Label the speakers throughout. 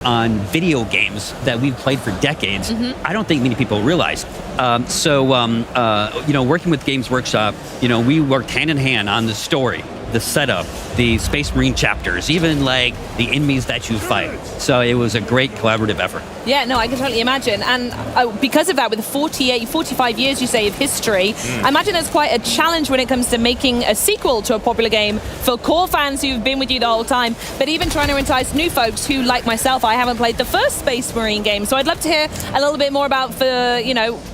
Speaker 1: on video games that we've played for decades. I don't think many people realize. Working with Games Workshop, we worked hand in hand on the story, the setup, the Space Marine chapters, even like the enemies that you fight. So it was a great collaborative effort.
Speaker 2: Yeah, no, I can totally imagine. And because of that, with 45 years, you say, of history, I imagine there's quite a challenge when it comes to making a sequel to a popular game for core fans who've been with you the whole time, but even trying to entice new folks who, like myself, I haven't played the first Space Marine game. So I'd love to hear a little bit more about,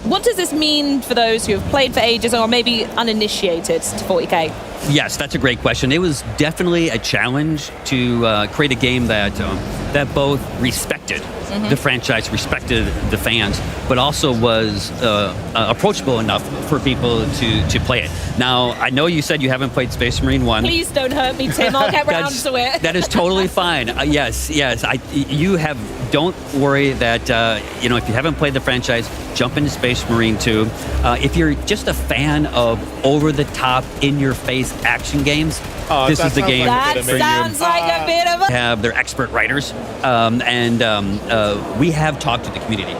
Speaker 2: what does this mean for those who have played for ages or maybe uninitiated to 40K?
Speaker 1: Yes, that's a great question. It was definitely a challenge to create a game that both respected the franchise, respected the fans, but also was approachable enough for people to play it. Now, I know you said you haven't played Space Marine 1.
Speaker 2: Please don't hurt me, Tim. I'll get round to it.
Speaker 1: That is totally fine. Yes. Don't worry that, if you haven't played the franchise, jump into Space Marine 2. If you're just a fan of over-the-top, in-your-face action games, this is the game
Speaker 2: that sounds like a bit of a...
Speaker 1: Have their expert writers, we have talked to the community.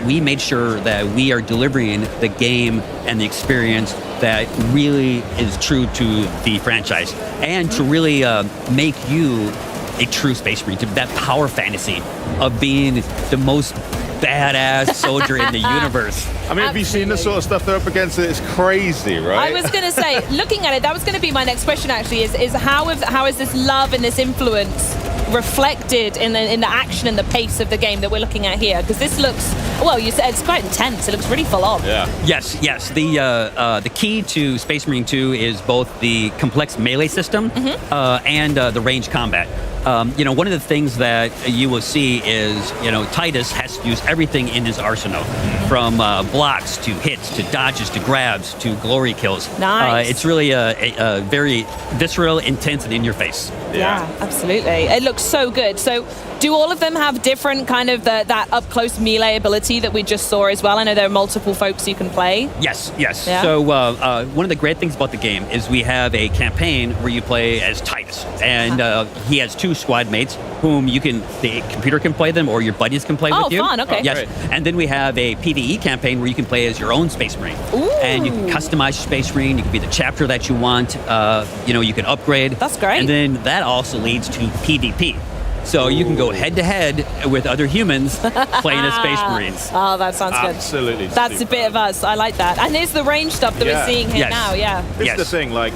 Speaker 1: We made sure that we are delivering the game and the experience that really is true to the franchise, and to really make you a true Space Marine, to that power fantasy of being the most badass soldier in the universe.
Speaker 3: I mean, have you seen the sort of stuff they're up against? It's crazy, right?
Speaker 2: I was going to say, looking at it, that was going to be my next question actually, is how is this love and this influence reflected in the action and the pace of the game that we're looking at here? Because this looks, well, you said it's quite intense. It looks really full on.
Speaker 1: Yeah. Yes. The key to Space Marine 2 is both the complex melee system and the range combat. One of the things that you will see is, Titus has to use everything in his arsenal, from blocks to hits to dodges to grabs to glory kills.
Speaker 2: Nice.
Speaker 1: It's really a very visceral, intense, and in your face.
Speaker 2: Yeah, absolutely. It looks so good. So do all of them have different kind of that up-close melee ability that we just saw as well? I know there are multiple folks you can play.
Speaker 1: Yes.
Speaker 2: Yeah.
Speaker 1: So one of the great things about the game is we have a campaign where you play as Titus, and he has two squad mates whom the computer can play them, or your buddies can play with you.
Speaker 2: Oh, fun, okay.
Speaker 1: Yes.
Speaker 3: Great.
Speaker 1: And then we have a PvE campaign where you can play as your own Space Marine.
Speaker 2: Ooh.
Speaker 1: And you can customize your Space Marine, you can be the chapter that you want, you can upgrade.
Speaker 2: That's great.
Speaker 1: And then that also leads to PvP. So you can go head-to-head with other humans playing as Space Marines.
Speaker 2: Oh, that sounds good.
Speaker 3: Absolutely.
Speaker 2: That's a bit of us. I like that. And there's the range stuff that we're seeing here now,
Speaker 3: This is the thing, like,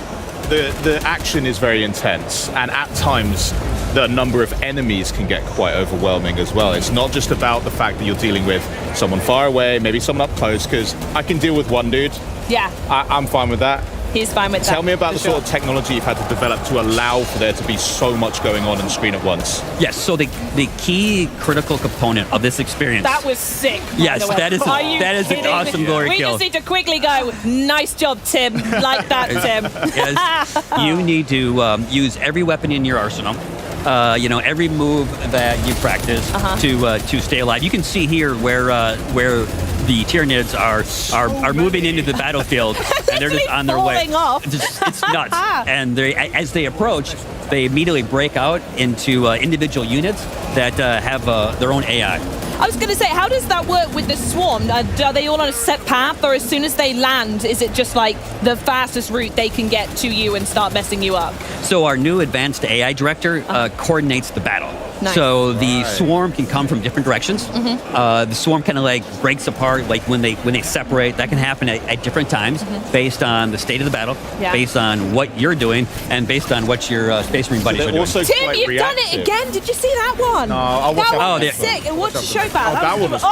Speaker 3: the action is very intense, and at times the number of enemies can get quite overwhelming as well. It's not just about the fact that you're dealing with someone far away, maybe someone up close, because I can deal with one dude.
Speaker 2: Yeah.
Speaker 3: I'm fine with that.
Speaker 2: He's fine with that.
Speaker 3: Tell me about the sort of technology you've had to develop to allow for there to be so much going on the screen at once.
Speaker 1: Yes, so the key critical component of this experience...
Speaker 2: That was sick.
Speaker 1: Yes, that is an awesome glory kill.
Speaker 2: We just need to quickly go, nice job, Tim. Like that, Tim.
Speaker 1: Yes, you need to use every weapon in your arsenal. Every move that you practice to stay alive. You can see here where the Tyranids are moving into the battlefield, and they're just on their way.
Speaker 2: Off.
Speaker 1: It's nuts. And as they approach, they immediately break out into individual units that have their own AI.
Speaker 2: I was going to say, how does that work with the swarm? Are they all on a set path, or as soon as they land, is it just like the fastest route they can get to you and start messing you up?
Speaker 1: So our new advanced AI director coordinates the battle.
Speaker 2: Nice.
Speaker 1: So the swarm can come from different directions. The swarm kind of like breaks apart, like when they separate. That can happen at different times, based on the state of the battle, based on what you're doing, and based on what your Space Marine buddies are doing.
Speaker 2: Tim, you've done it again. Did you see that one?
Speaker 3: No, I'll watch
Speaker 2: that one.
Speaker 3: That
Speaker 2: Was sick. And what's the show about?
Speaker 3: That one was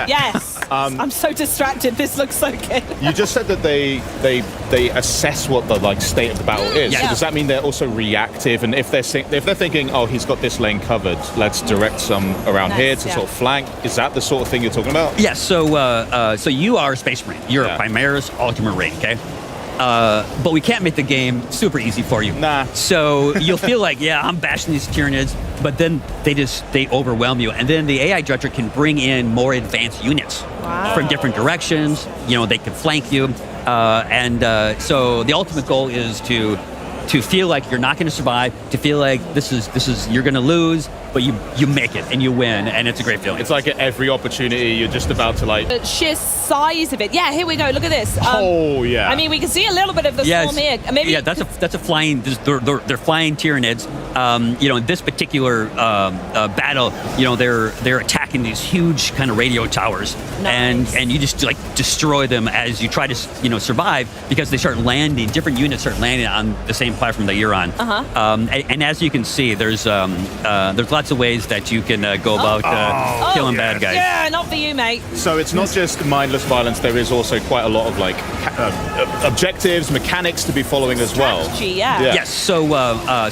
Speaker 2: yes. I'm so distracted. This looks so good.
Speaker 3: You just said that they assess what the state of the battle is.
Speaker 1: Yeah.
Speaker 3: So does that mean they're also reactive? And if they're thinking, oh, he's got this lane covered, let's direct some around here to sort of flank. Is that the sort of thing you're talking about?
Speaker 1: Yes. So you are a Space Marine. You're a Primaris Ultramarine. Okay. But we can't make the game super easy for you.
Speaker 3: Nah.
Speaker 1: So you'll feel like, I'm bashing these Tyranids, but then they overwhelm you. And then the AI director can bring in more advanced units from different directions. They can flank you. So the ultimate goal is to to feel like you're not going to survive, to feel like this is you're going to lose, but you make it and you win, and it's a great feeling.
Speaker 3: It's like at every opportunity you're just about to like.
Speaker 2: The sheer size of it. Yeah, here we go. Look at this.
Speaker 3: Oh yeah.
Speaker 2: I mean, we can see a little bit of the storm here. Maybe.
Speaker 1: Yeah, that's a flying. They're flying Tyranids. In this particular battle, they're attacking these huge kind of radio towers,
Speaker 2: Nice.
Speaker 1: and you just like destroy them as you try to survive, because they start landing. Different units start landing on the same platform that you're on. And as you can see, there's lots of ways that you can go about killing bad guys.
Speaker 2: Yeah, not for you, mate.
Speaker 3: So it's not just mindless violence. There is also quite a lot of like objectives, mechanics to be following as well.
Speaker 2: Strategy, yeah.
Speaker 1: Yes. So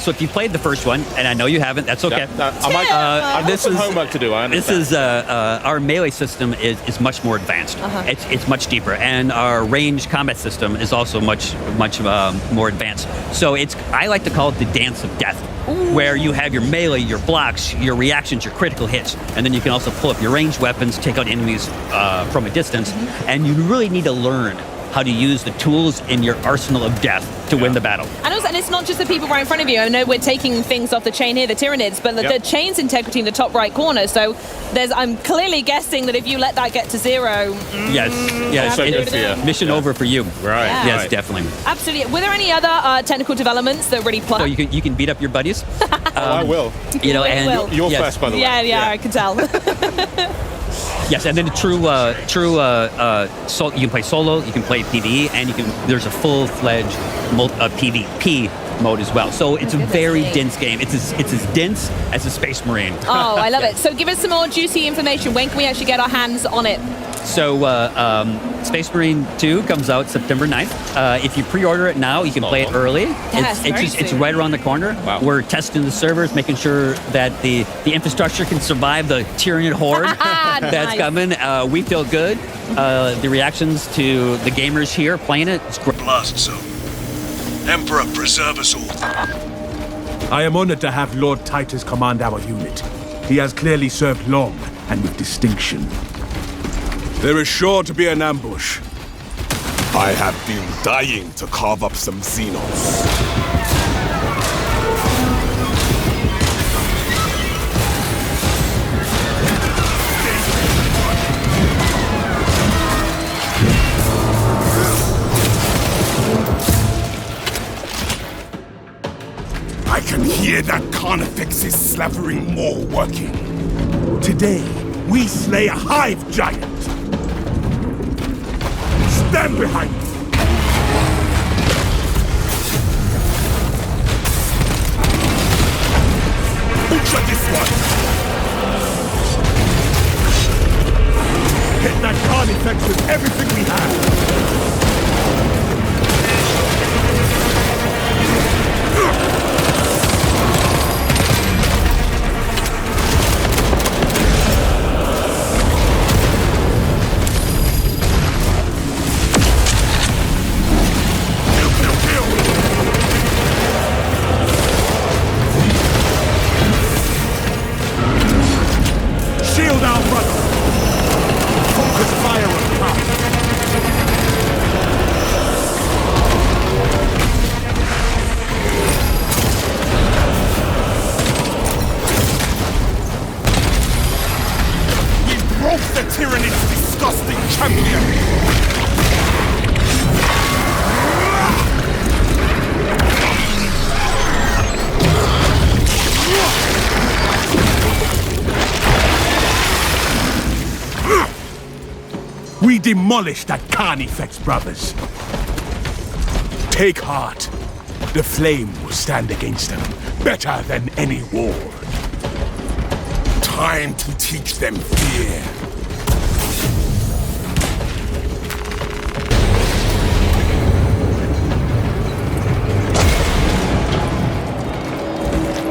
Speaker 1: if you played the first one, and I know you haven't, that's okay.
Speaker 3: I've got some homework to do. I understand.
Speaker 1: This is our melee system is much more advanced. It's much deeper, and our range combat system is also much more advanced. So I like to call it the dance of death, where you have your melee, your blocks, your reactions, your critical hits, and then you can also pull up your ranged weapons, take out enemies from a distance, and you really need to learn how to use the tools in your arsenal of death to win the battle.
Speaker 2: And it's not just the people right in front of you. I know we're taking things off the chain here, the Tyranids, but the chain's integrity in the top right corner. So I'm clearly guessing that if you let that get to zero,
Speaker 1: mission over for you.
Speaker 3: Right.
Speaker 2: Yeah.
Speaker 1: Yes,
Speaker 3: right.
Speaker 1: definitely.
Speaker 2: absolutely. Were there any other technical developments that really
Speaker 1: So you can beat up your buddies.
Speaker 3: I will.
Speaker 1: And
Speaker 3: You're first, by the way.
Speaker 2: Yeah, I can tell.
Speaker 1: yes, and then you can play solo, you can play PvE, and there's a full-fledged PvP mode as well. So it's a very dense game. It's as dense as a Space Marine.
Speaker 2: Oh, I love it. So give us some more juicy information. When can we actually get our hands on it?
Speaker 1: So Space Marine 2 comes out September 9th. If you pre-order it now, you can play it early.
Speaker 2: Yes,
Speaker 1: It's right around the corner.
Speaker 3: Wow.
Speaker 1: We're testing the servers, making sure that the infrastructure can survive the Tyranid horde that's coming. We feel good. The reactions to the gamers here playing it, it's great.
Speaker 4: Blast zone. Emperor, preserve us all.
Speaker 5: I am honored to have Lord Titus command our unit. He has clearly served long and with distinction.
Speaker 6: There is sure to be an ambush. I have been dying to carve up some Xenos. I can hear that Carnifex's slavering maw working.
Speaker 5: Today, we slay a hive giant. Stand behind me.
Speaker 6: Butcher this one!
Speaker 5: Hit that Carnifex with everything we have. Shield our brother. Focus fire on top.
Speaker 6: We broke the Tyranids' disgusting champion!
Speaker 5: We demolished that Carnifex, brothers. Take heart. The flame will stand against them better than any war.
Speaker 6: Time to teach them fear.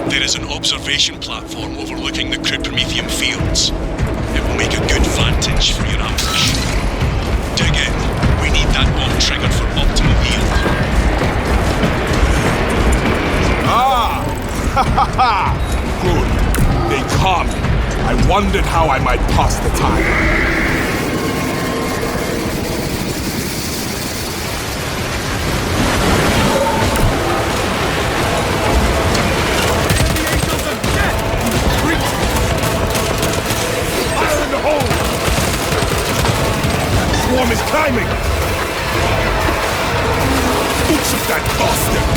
Speaker 4: There is an observation platform overlooking the Promethium fields. It will make a good vantage for your ambush. Dig in. We need that bomb triggered for optimal yield.
Speaker 6: Ah! Ha ha ha! Good. They come. I wondered how I might pass the time. storm is climbing! Boots of that bastard!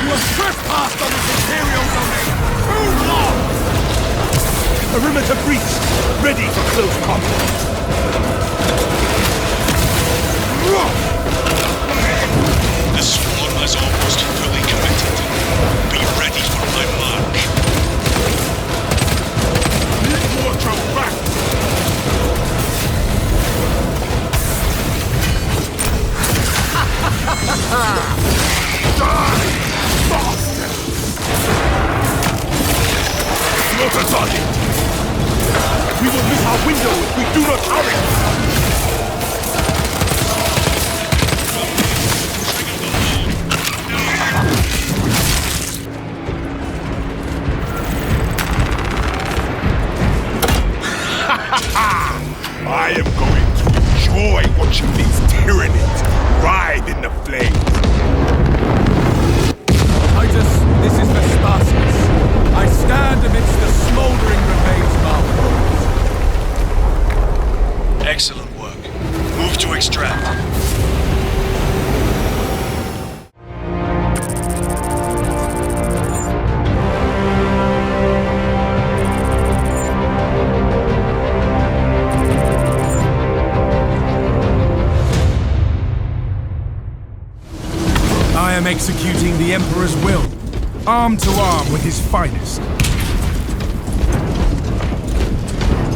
Speaker 6: You have trespassed on this Imperial domain! Too long! Perimeter breach! Ready for close combat!
Speaker 4: The swarm is almost fully committed. Be ready for my mark.
Speaker 6: Wardrobe back! Die! Bastard! Slaughter target! We will miss our window if we do not hurry! I am going to enjoy watching these tyrannies ride in the flames.
Speaker 5: Titus, this is Vespasius. I stand amidst the smoldering remains of our foes.
Speaker 4: Excellent work. Move to extract.
Speaker 5: I am executing the Emperor's will, arm to arm with his finest.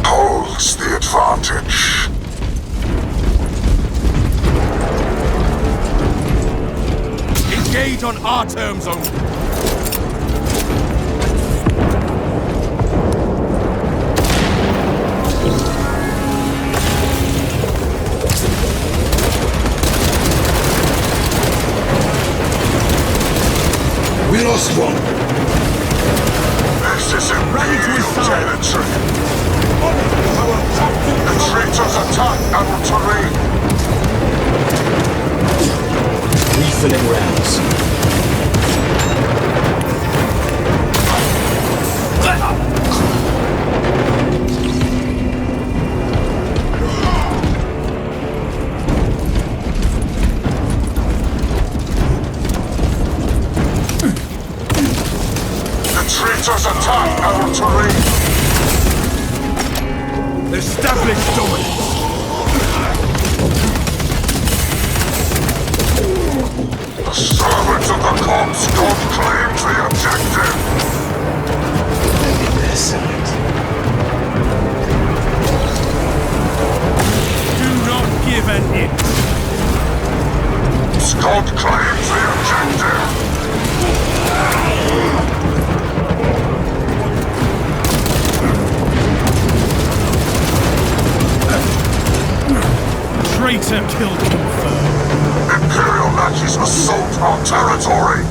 Speaker 6: Holds the advantage.
Speaker 5: Engage on our terms only.
Speaker 6: We lost one. This is Imperial territory. The traitors attack our terrain.
Speaker 7: Refilling rounds.
Speaker 6: Traitors attack our terrain!
Speaker 5: Establish dominance!
Speaker 6: The servants of the corpse god claims the objective!
Speaker 5: Do not give an inch!
Speaker 6: Scott claims the objective!
Speaker 5: Traitor kill confirmed.
Speaker 6: Imperial Nazis assault our territory!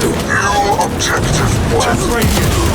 Speaker 6: New objective
Speaker 5: Just radiant.